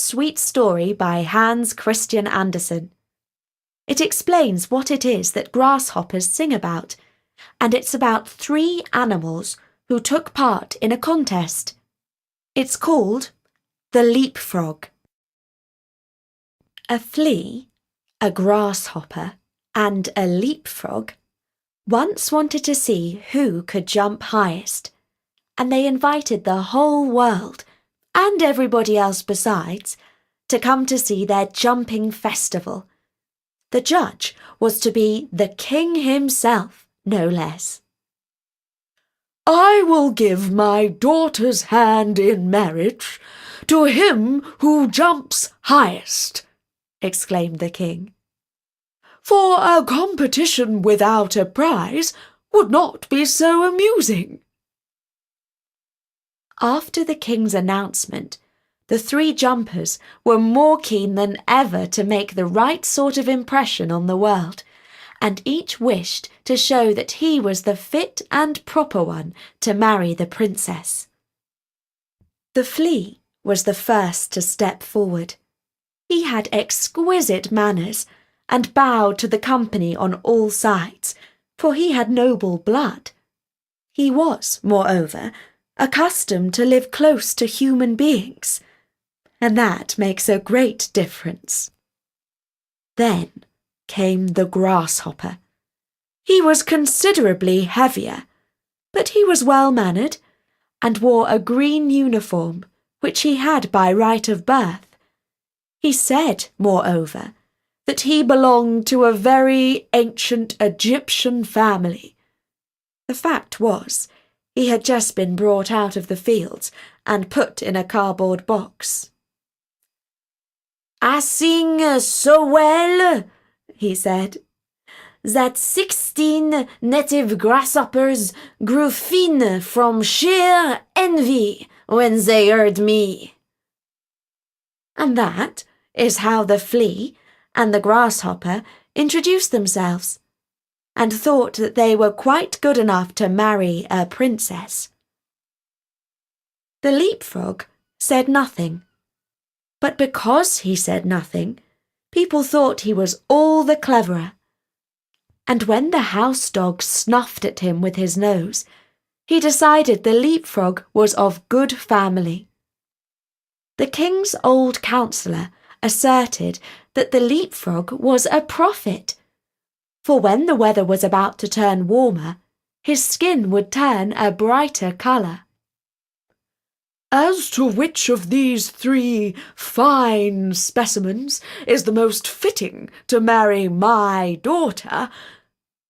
sweet story by Hans Christian Andersen. It explains what it is that grasshoppers sing about, and it's about 3 animals who took part in a contest. It's called the leapfrog. A flea, a grasshopper, and a leapfrog once wanted to see who could jump highest, and they invited the whole world, and everybody else besides, to come to see their jumping festival. The judge was to be the king himself, no less. "I will give my daughter's hand in marriage to him who jumps highest," exclaimed the king. "For a competition without a prize would not be so amusing." After the king's announcement, the 3 jumpers were more keen than ever to make the right sort of impression on the world, and each wished to show that he was the fit and proper one to marry the princess. The flea was the first to step forward. He had exquisite manners and bowed to the company on all sides, for he had noble blood. He was, moreover, accustomed to live close to human beings, and that makes a great difference. Then came the grasshopper. He was considerably heavier, but he was well-mannered and wore a green uniform which he had by right of birth. He said, moreover, that he belonged to a very ancient Egyptian family. The fact was, he had just been brought out of the fields and put in a cardboard box. "I sing so well," he said, "that 16 native grasshoppers grew thin from sheer envy when they heard me." And that is how the flea and the grasshopper introduced themselves, and thought that they were quite good enough to marry a princess. The leapfrog said nothing, but because he said nothing, people thought he was all the cleverer. And when the house dog snuffed at him with his nose, he decided the leapfrog was of good family. The king's old counsellor asserted that the leapfrog was a prophet, for when the weather was about to turn warmer, his skin would turn a brighter colour. "As to which of these 3 fine specimens is the most fitting to marry my daughter,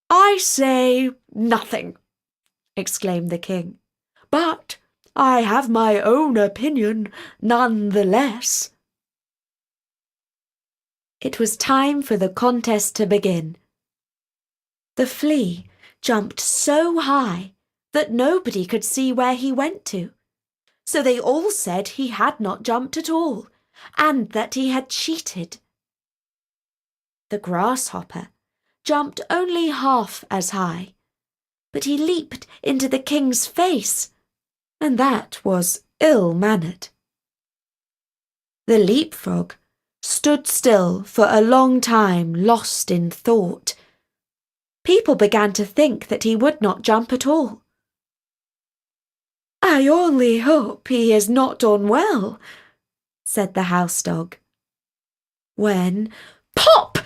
I say nothing," exclaimed the king. "But I have my own opinion none the less." It was time for the contest to begin. The flea jumped so high that nobody could see where he went to, so they all said he had not jumped at all, and that he had cheated. The grasshopper jumped only half as high, but he leaped into the king's face, and that was ill-mannered. The leapfrog stood still for a long time, lost in thought. People began to think that he would not jump at all. "I only hope he is not unwell," said the house dog. When, pop!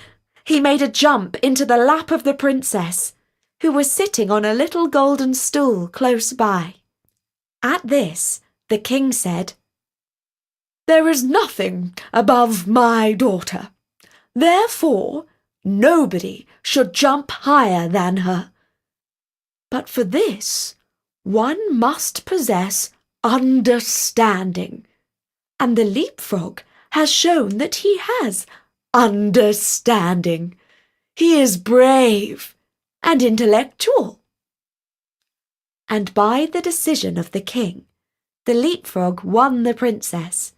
He made a jump into the lap of the princess, who was sitting on a little golden stool close by. At this, the king said, "There is nothing above my daughter. Therefore, nobody should jump higher than her. But for this, one must possess understanding, and the leapfrog has shown that he has understanding. He is brave and intellectual." And by the decision of the king, the leapfrog won the princess.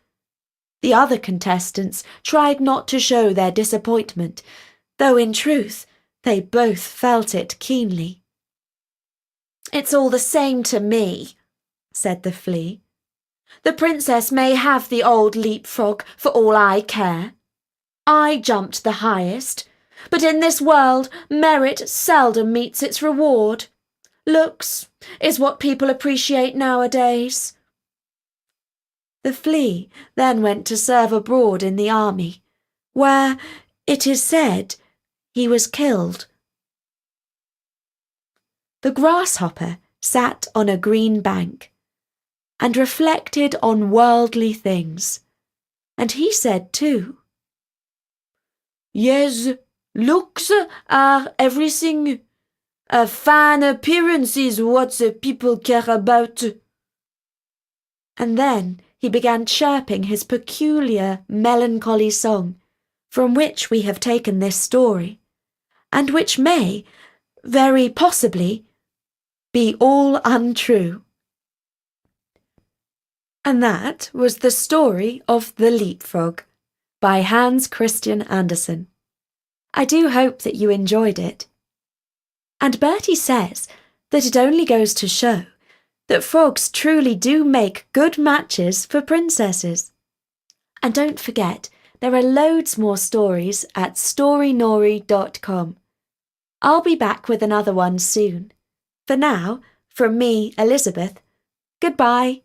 The other contestants tried not to show their disappointment, though in truth they both felt it keenly. "It's all the same to me," said the flea. The princess may have the old leapfrog for all I care. I jumped the highest, but in this world merit seldom meets its reward. Looks is what people appreciate nowadays. The flea then went to serve abroad in the army, where, it is said, he was killed. The grasshopper sat on a green bank and reflected on worldly things, and he said too, Yes, looks are everything. A fine appearance is what the people care about. and then he began chirping his peculiar melancholy song, from which we have taken this story, and which may, very possibly, be all untrue. And that was the story of The Leapfrog by Hans Christian Andersen. I do hope that you enjoyed it. And Bertie says that it only goes to show that frogs truly do make good matches for princesses. And don't forget, there are loads more stories at storynori.com. I'll be back with another one soon. For now, from me, Elizabeth, goodbye.